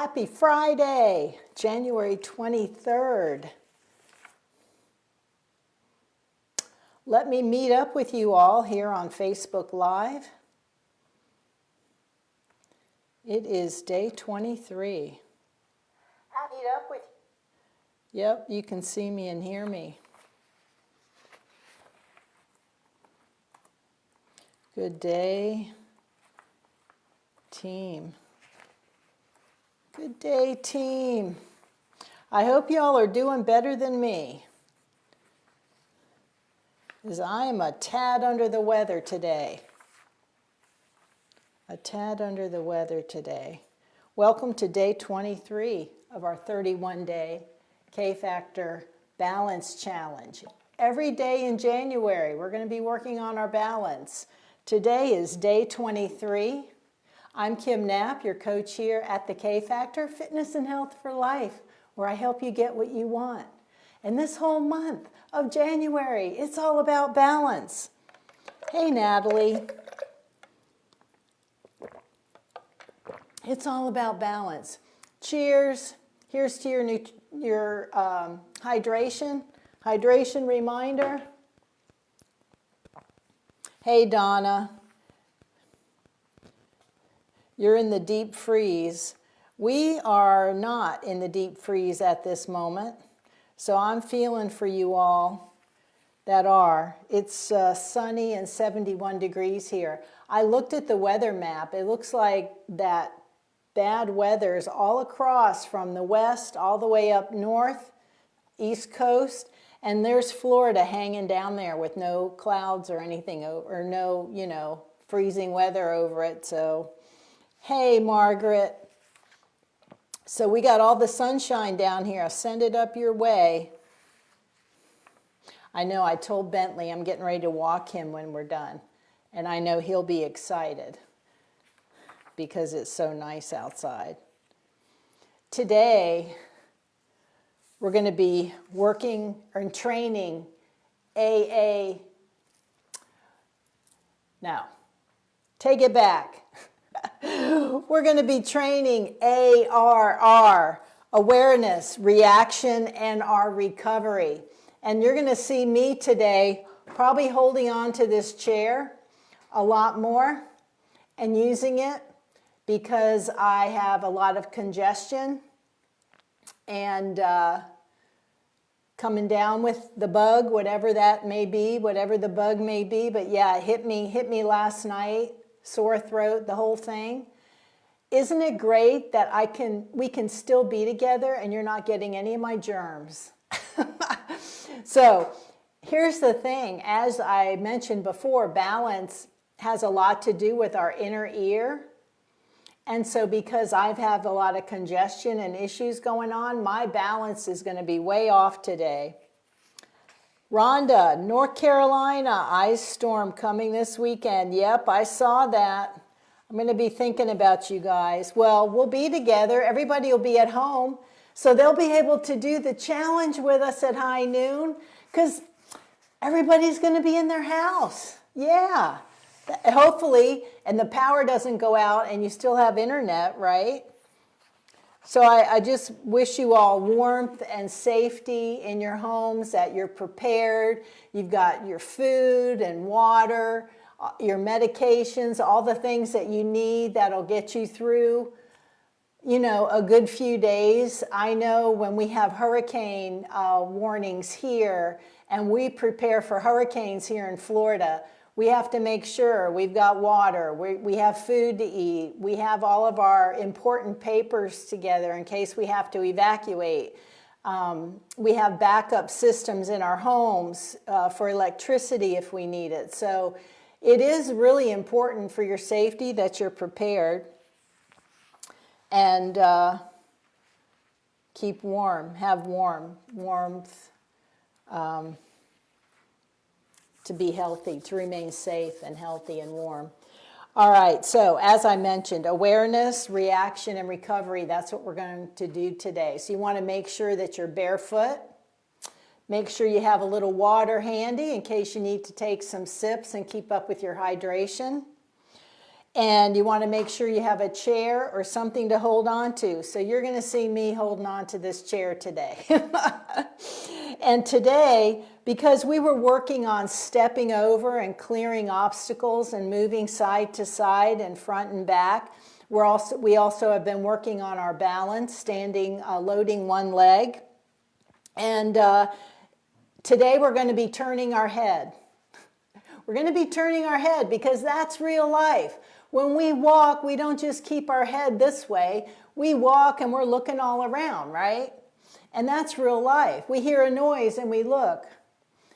Happy Friday, January 23rd. Let me meet up with you all here on Facebook Live. It is day 23. Meet up with you. Yep, you can see me and hear me. Good day, team. Good day, team. I hope y'all are doing better than me, because I am a tad under the weather today. A tad under the weather today. Welcome to day 23 of our 31-day K-Factor Balance Challenge. Every day in January, we're going to be working on our balance. Today is day 23. I'm Kim Knapp, your coach here at the K-Factor Fitness and Health for Life, where I help you get what you want. And this whole month of January, it's all about balance. Hey, Natalie. It's all about balance. Cheers. Here's to your hydration. Hydration reminder. Hey, Donna. You're in the deep freeze. We are not in the deep freeze at this moment, so I'm feeling for you all that are. It's sunny and 71 degrees here. I looked at the weather map. It looks like that bad weather is all across from the west all the way up north, east coast, and there's Florida hanging down there with no clouds or anything, or no, freezing weather over it. So hey, Margaret. So we got all the sunshine down here. I'll send it up your way. I know I told Bentley I'm getting ready to walk him when we're done. And I know he'll be excited because it's so nice outside. Today, we're going to be working and training AA. Now, take it back. We're going to be training ARR, awareness, reaction, and our recovery. And you're going to see me today probably holding on to this chair a lot more and using it because I have a lot of congestion and coming down with the bug, whatever that may be, whatever the bug may be. But yeah, it hit me last night. Sore throat, the whole thing. Isn't it great that we can still be together and you're not getting any of my germs? So here's the thing, as I mentioned before, balance has a lot to do with our inner ear. And so because I've had a lot of congestion and issues going on, my balance is going to be way off today. Rhonda, North Carolina, ice storm coming this weekend. Yep, I saw that. I'm going to be thinking about you guys. Well, we'll be together. Everybody will be at home. So they'll be able to do the challenge with us at high noon because everybody's going to be in their house. Yeah, hopefully. And the power doesn't go out and you still have internet, right? So I just wish you all warmth and safety in your homes, that you're prepared. You've got your food and water, your medications, all the things that you need that'll get you through, a good few days. I know when we have hurricane warnings here and we prepare for hurricanes here in Florida, we have to make sure we've got water, we have food to eat, we have all of our important papers together in case we have to evacuate. We have backup systems in our homes for electricity if we need it. So it is really important for your safety that you're prepared. And keep warm, have warmth. To be healthy, to remain safe and healthy and warm. All right, so as I mentioned, awareness, reaction, and recovery, that's what we're going to do today. So you want to make sure that you're barefoot. Make sure you have a little water handy in case you need to take some sips and keep up with your hydration. And you want to make sure you have a chair or something to hold on to. So you're going to see me holding on to this chair today. And today, because we were working on stepping over and clearing obstacles and moving side to side and front and back, we also have been working on our balance, standing, loading one leg. And today we're going to be turning our head. We're going to be turning our head because that's real life. When we walk, we don't just keep our head this way. We walk and we're looking all around, right? And that's real life. We hear a noise and we look.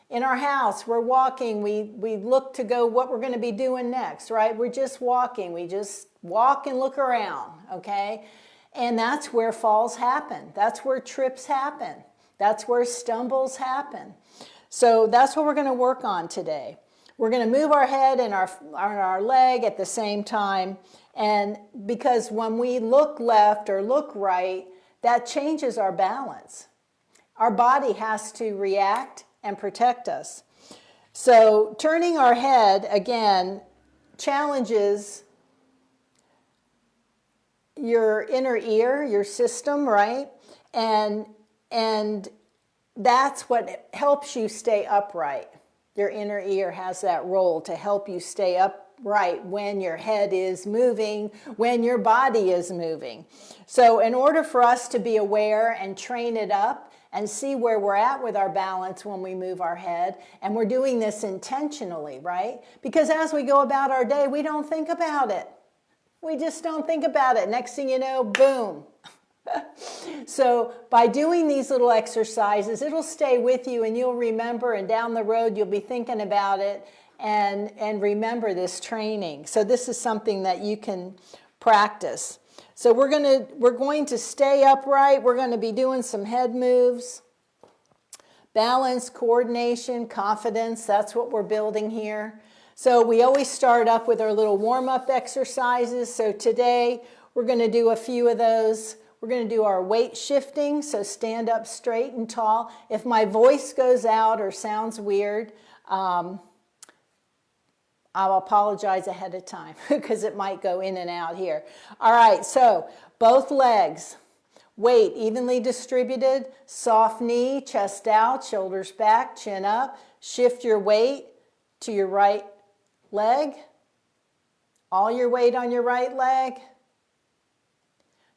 In our house, we're walking. We look to go what we're going to be doing next, right? We're just walking. We just walk and look around, okay? And that's where falls happen. That's where trips happen. That's where stumbles happen. So that's what we're going to work on today. We're going to move our head and our leg at the same time. And because when we look left or look right, that changes our balance. Our body has to react and protect us. So turning our head, again, challenges your inner ear, your system, right? And that's what helps you stay upright. Your inner ear has that role to help you stay upright when your head is moving, when your body is moving. So in order for us to be aware and train it up and see where we're at with our balance when we move our head, and we're doing this intentionally, right? Because as we go about our day, we don't think about it. We just don't think about it. Next thing you know, boom. So by doing these little exercises, it'll stay with you and you'll remember, and down the road you'll be thinking about it and remember this training. So this is something that you can practice. So we're going to stay upright. We're going to be doing some head moves. Balance, coordination, confidence, that's what we're building here. So we always start up with our little warm-up exercises. So today we're going to do a few of those. We're going to do our weight shifting, so stand up straight and tall. If my voice goes out or sounds weird, I'll apologize ahead of time because it might go in and out here. All right, so both legs, weight evenly distributed, soft knee, chest out, shoulders back, chin up. Shift your weight to your right leg, all your weight on your right leg.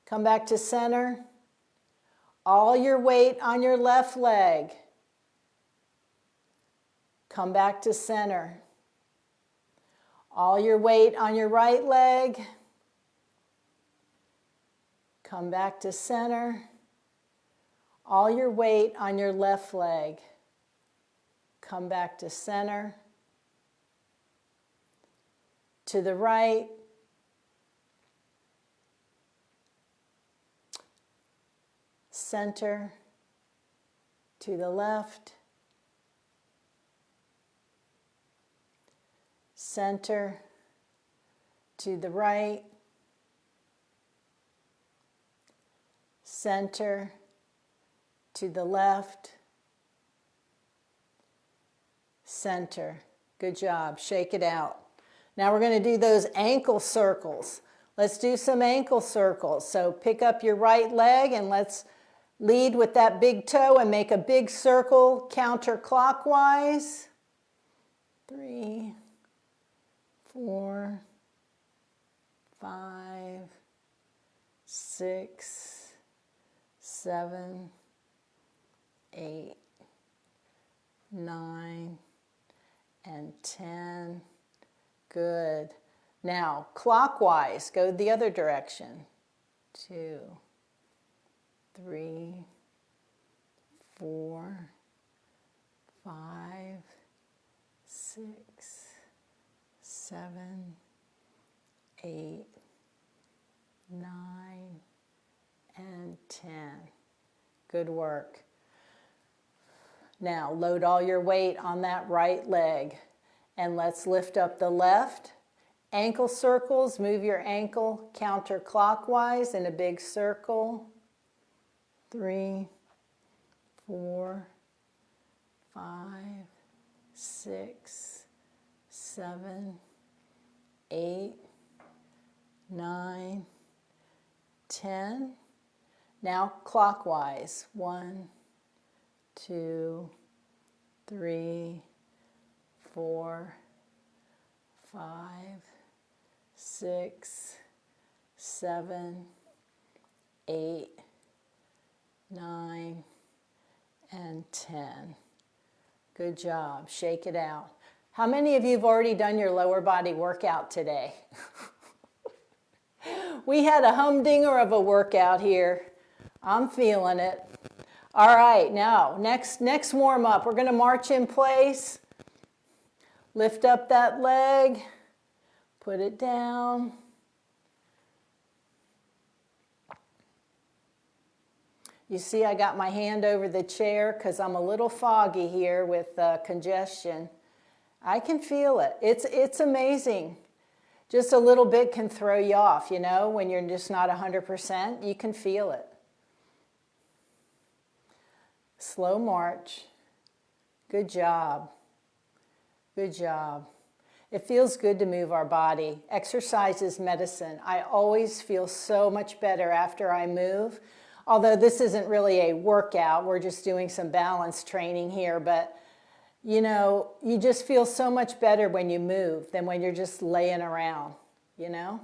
Come back to center. All your weight on your left leg. Come back to center. All your weight on your right leg. Come back to center. All your weight on your left leg. Come back to center. To the right. Center, to the left, center, to the right, center, to the left, center. Good job. Shake it out. Now we're going to do those ankle circles. Let's do some ankle circles. So pick up your right leg and let's lead with that big toe and make a big circle counterclockwise. 3, 4, 5, 6, 7, 8, 9, and 10. Good. Now, clockwise, go the other direction. 2, 3, 4, 5, 6, 7, 8, 9, and 10. Good work. Now, load all your weight on that right leg. And let's lift up the left. Ankle circles, move your ankle counterclockwise in a big circle. 3, 4, 5, 6, 7, 8, 9, 10. Now clockwise. 1, 2, 3, 4, 5, 6, 7, 8, 9, and 10. Good job. Shake it out. How many of you have already done your lower body workout today? We had a humdinger of a workout here. I'm feeling it. All right, now, next warm up, we're going to march in place. Lift up that leg. Put it down. You see, I got my hand over the chair because I'm a little foggy here with congestion. I can feel it. It's amazing. Just a little bit can throw you off, you know, when you're just not 100%, you can feel it. Slow march. Good job. Good job. It feels good to move our body. Exercise is medicine. I always feel so much better after I move. Although this isn't really a workout, we're just doing some balance training here, but you know, you just feel so much better when you move than when you're just laying around, you know?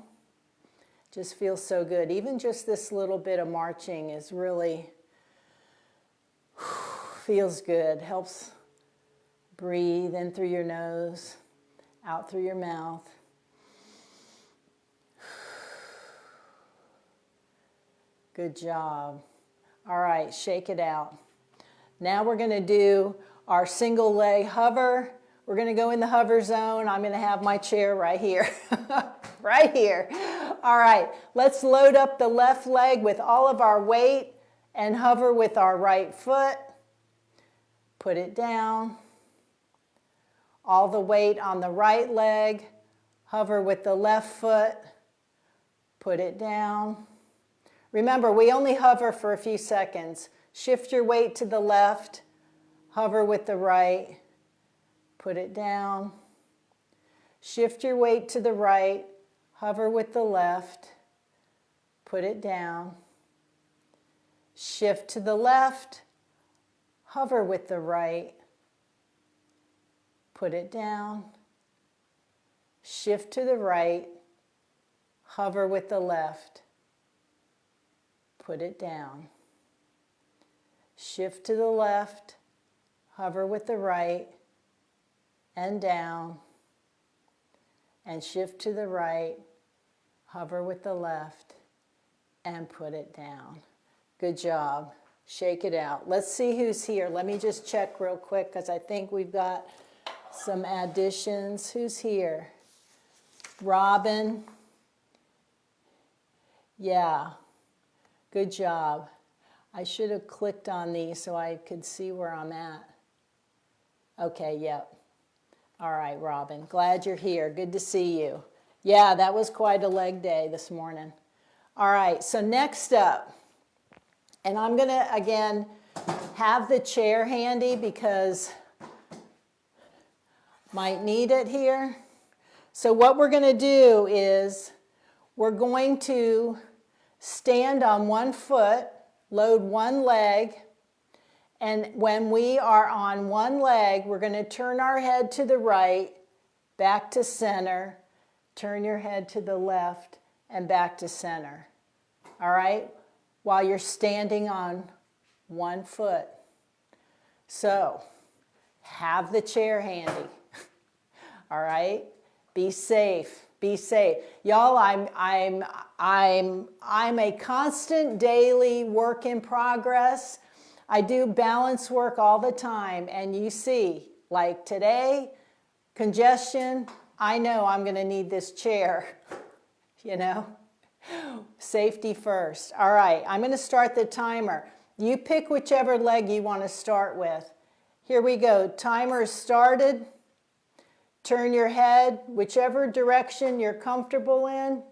Just feels so good. Even just this little bit of marching is really, feels good. Helps breathe in through your nose, out through your mouth. Good job. All right, shake it out. Now we're going to do our single leg hover. We're going to go in the hover zone. I'm going to have my chair right here. Right here. All right, let's load up the left leg with all of our weight and hover with our right foot. Put it down. All the weight on the right leg. Hover with the left foot. Put it down. Remember, we only hover for a few seconds. Shift your weight to the left. Hover with the right, put it down. Shift your weight to the right, hover with the left, put it down. Shift to the left, hover with the right, put it down. Shift to the right, hover with the left, put it down. Shift to the left, hover with the right and down, and shift to the right, hover with the left, and put it down. Good job. Shake it out. Let's see who's here. Let me just check real quick because I think we've got some additions. Who's here? Robin. Yeah. Good job. I should have clicked on these so I could see where I'm at. Okay, yep. All right, Robin. Glad you're here. Good to see you. Yeah, that was quite a leg day this morning. All right, so next up, and I'm going to, again, have the chair handy because might need it here. So what we're going to do is we're going to stand on one foot, load one leg, and when we are on one leg, we're going to turn our head to the right, back to center, turn your head to the left, and back to center. All right? While you're standing on one foot. So, have the chair handy. All right? Be safe. Be safe. Y'all, I'm a constant daily work in progress. I do balance work all the time, and you see, like today, congestion, I know I'm going to need this chair, you know. Safety first. All right, I'm going to start the timer. You pick whichever leg you want to start with. Here we go. Timer started. Turn your head whichever direction you're comfortable in.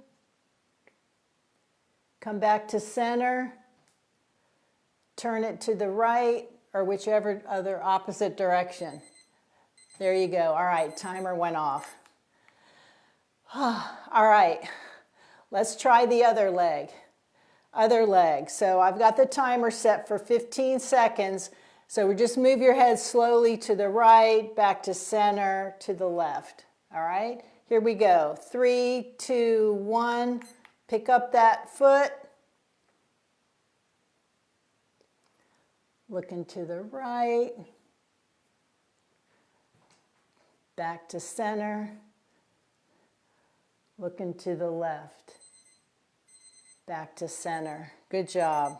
Come back to center. Turn it to the right or whichever other opposite direction. There you go. All right, timer went off. All right, Let's try the other leg. Other leg. So I've got the timer set for 15 seconds. So we just move your head slowly to the right, back to center, to the left. All right? Here we go. 3, 2, 1. Pick up that foot. Looking to the right. Back to center. Looking to the left. Back to center. Good job.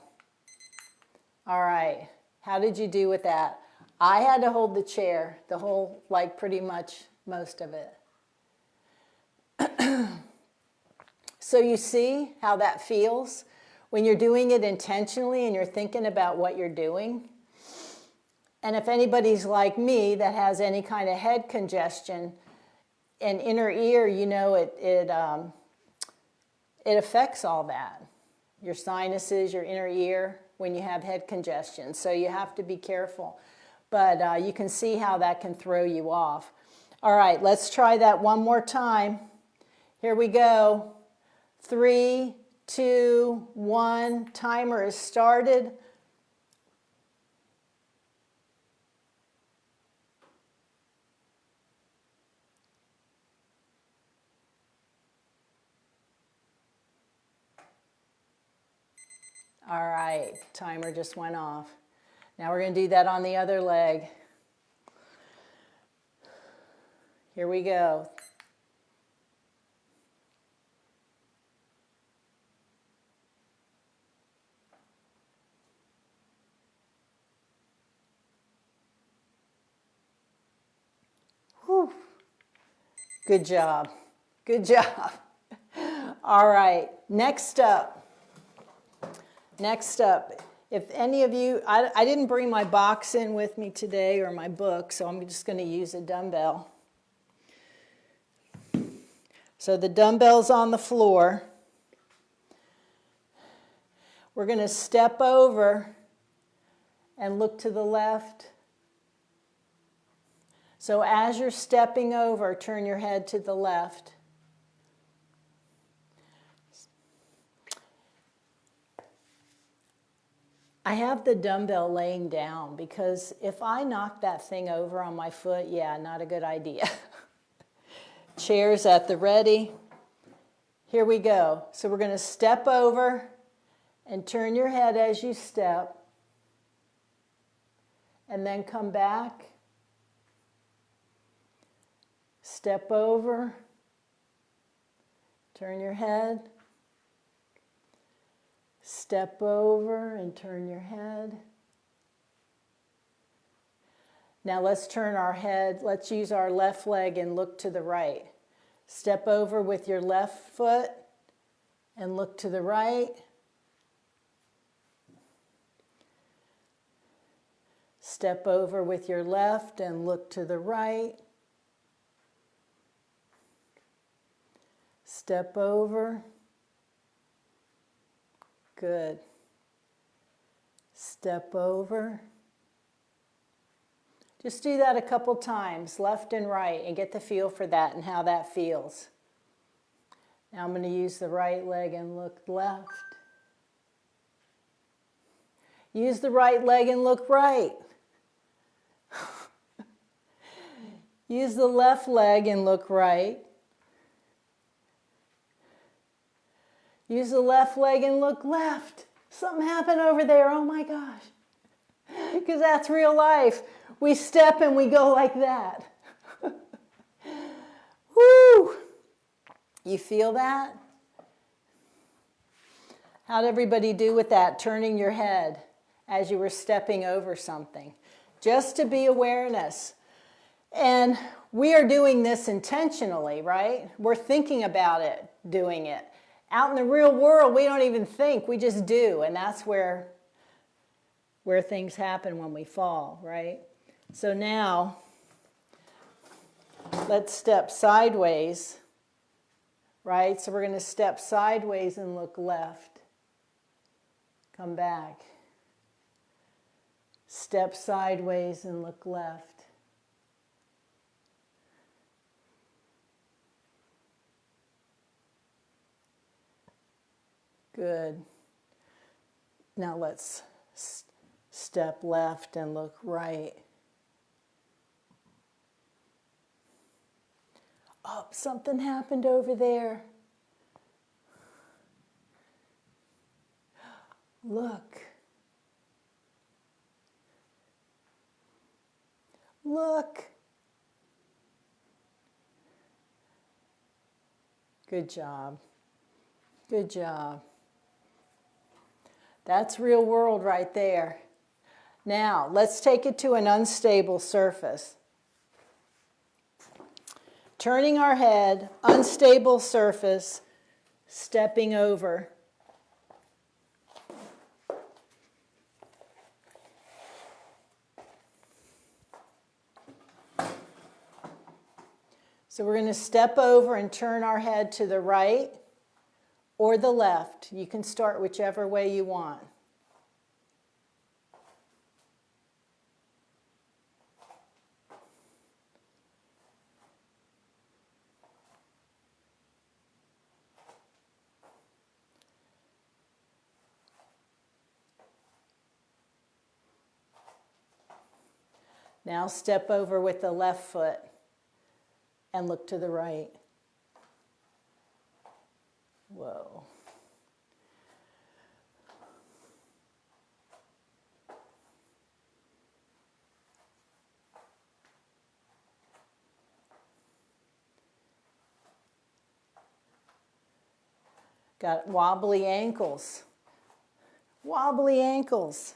All right. How did you do with that? I had to hold the chair, the whole, like pretty much most of it. So you see how that feels when you're doing it intentionally and you're thinking about what you're doing. And if anybody's like me that has any kind of head congestion and inner ear, you know, it affects all that. Your sinuses, your inner ear, when you have head congestion. So you have to be careful. But you can see how that can throw you off. All right, let's try that one more time. Here we go. 3, 2, 1. Timer is started. All right, timer just went off. Now we're going to do that on the other leg. Here we go. Whew. Good job. Good job. All right, next up. Next up, if any of you, I didn't bring my box in with me today or my book, so I'm just going to use a dumbbell. So the dumbbell's on the floor. We're going to step over and look to the left. So as you're stepping over, turn your head to the left. I have the dumbbell laying down because if I knock that thing over on my foot, yeah, not a good idea. Chairs at the ready. Here we go. So we're going to step over and turn your head as you step. And then come back. Step over. Turn your head. Step over and turn your head. Now let's turn our head. Let's use our left leg and look to the right. Step over with your left foot and look to the right. Step over with your left and look to the right. Step over. Good. Step over. Just do that a couple times, left and right, and get the feel for that and how that feels. Now I'm going to use the right leg and look left. Use the right leg and look right. Use the left leg and look right. Use the left leg and look left. Something happened over there. Oh my gosh. Because that's real life. We step and we go like that. Woo! You feel that? How'd everybody do with that? Turning your head as you were stepping over something. Just to be awareness. And we are doing this intentionally, right? We're thinking about it, doing it. Out in the real world, we don't even think, we just do. And that's where things happen when we fall, right? So now, let's step sideways, right? So we're going to step sideways and look left. Come back. Step sideways and look left. Good. Now let's step left and look right. Oh, something happened over there. Look. Look. Good job. Good job. That's real world right there. Now, let's take it to an unstable surface. Turning our head, unstable surface, stepping over. So we're going to step over and turn our head to the right or the left. You can start whichever way you want. Now step over with the left foot and look to the right. Whoa. Got wobbly ankles. Wobbly ankles.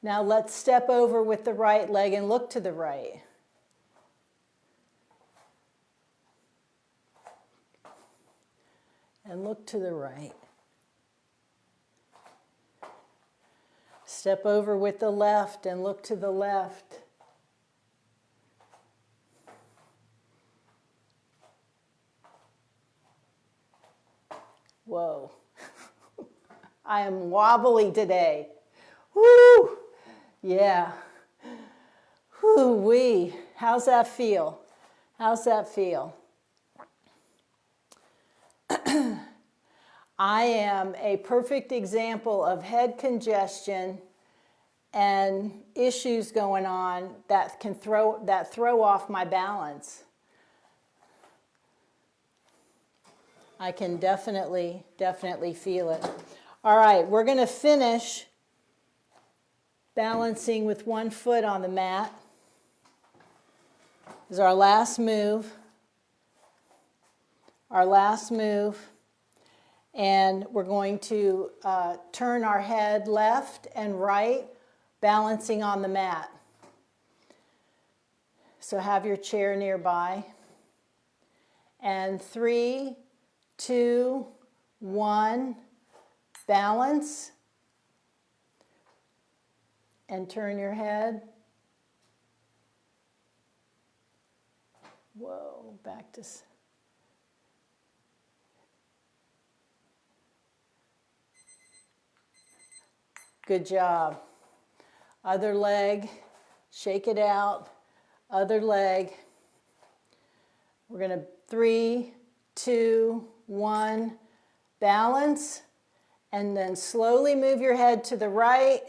Now let's step over with the right leg and look to the right. And look to the right. Step over with the left and look to the left. Whoa. I am wobbly today. Woo! Yeah. Whoo-wee. How's that feel? How's that feel? I am a perfect example of head congestion and issues going on that can throw off my balance. I can definitely feel it. All right, we're going to finish balancing with one foot on the mat. This is our last move. Our last move. And we're going to turn our head left and right, balancing on the mat. So have your chair nearby. And 3, 2, 1, balance. And turn your head. Whoa, back to... Good job. Other leg, shake it out. Other leg. We're going to 3, 2, 1, balance. And then slowly move your head to the right.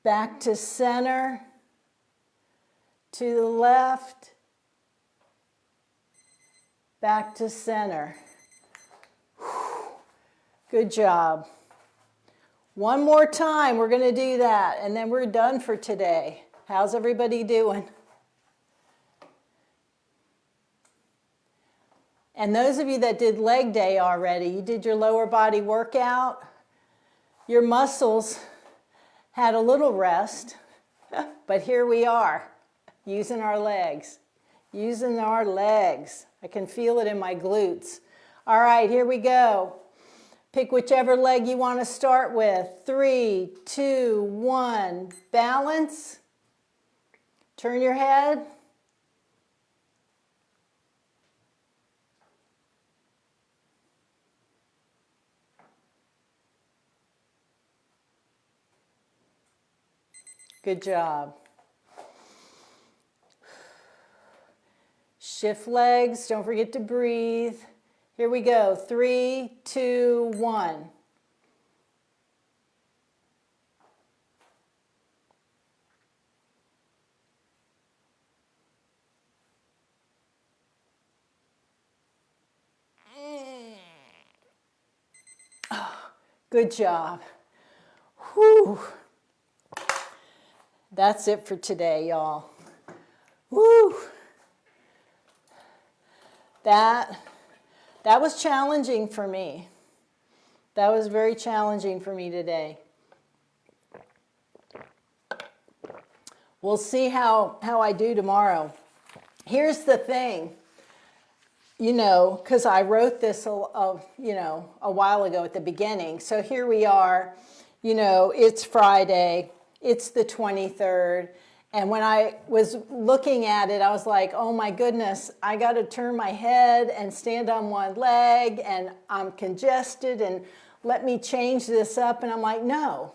Back to center. To the left. Back to center. Good job. One more time, we're going to do that, and then we're done for today. How's everybody doing? And those of you that did leg day already, you did your lower body workout, your muscles had a little rest, but here we are, using our legs. Using our legs. I can feel it in my glutes. All right, here we go. Pick whichever leg you want to start with. 3, 2, 1, balance. Turn your head. Good job. Shift legs, don't forget to breathe. Here we go. 3, 2, 1. Good job. Whew. That's it for today, y'all. Woo. That was challenging for me. That was very challenging for me today. We'll see how I do tomorrow. Here's the thing. You know, because I wrote this, you know, a while ago at the beginning. So here we are, you know, it's Friday, it's the 23rd. And when I was looking at it, I was like, oh my goodness, I got to turn my head and stand on one leg and I'm congested and let me change this up. And I'm like, no,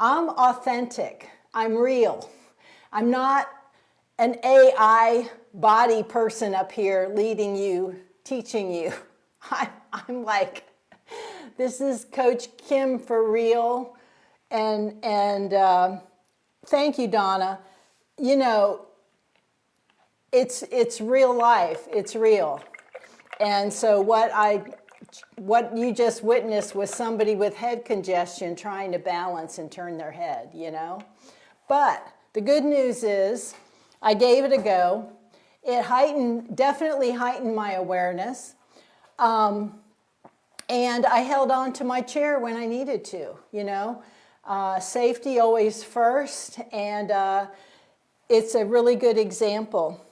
I'm authentic. I'm real. I'm not an AI body person up here leading you, teaching you. I'm like, this is Coach Kim for real. And thank you, Donna. You know, it's real life. It's real. And so what you just witnessed was somebody with head congestion trying to balance and turn their head, you know. But the good news is I gave it a go. It definitely heightened my awareness. And I held on to my chair when I needed to, you know. Safety always first, and it's a really good example.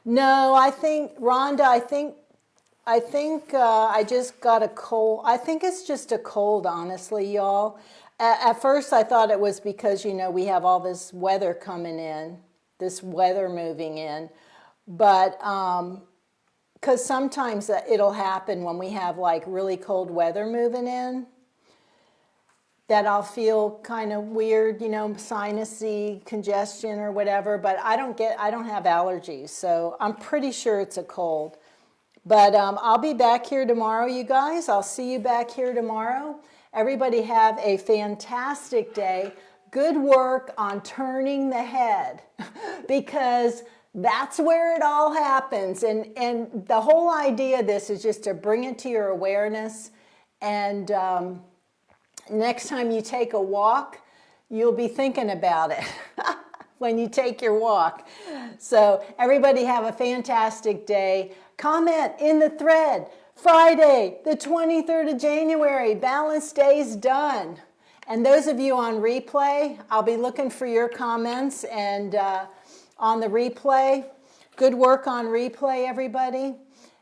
No, I think, Rhonda, I think I just got a cold. I think it's just a cold, honestly, y'all. At first I thought it was because, you know, we have all this weather coming in, this weather moving in. But because sometimes it'll happen when we have like really cold weather moving in, that I'll feel kind of weird, you know, sinusy congestion or whatever, but I don't have allergies, so I'm pretty sure it's a cold. But I'll be back here tomorrow, you guys. I'll see you back here tomorrow. Everybody have a fantastic day. Good work on turning the head because that's where it all happens. And the whole idea of this is just to bring it to your awareness. And next time you take a walk, you'll be thinking about it when you take your walk. So everybody have a fantastic day. Comment in the thread, Friday, the 23rd of January, Balance Day's done. And those of you on replay, I'll be looking for your comments and on the replay. Good work on replay, everybody.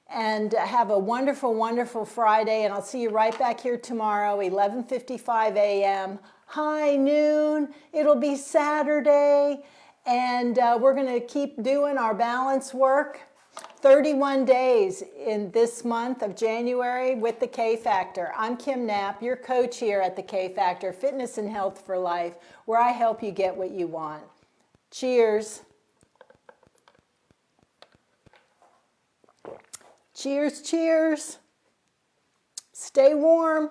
And have a wonderful, wonderful Friday. And I'll see you right back here tomorrow, 11:55 a.m. High noon. It'll be Saturday. And we're going to keep doing our balance work. 31 days in this month of January with the K Factor. I'm Kim Knapp, your coach here at the K Factor, Fitness and Health for Life, where I help you get what you want. Cheers. Cheers, cheers. Stay warm.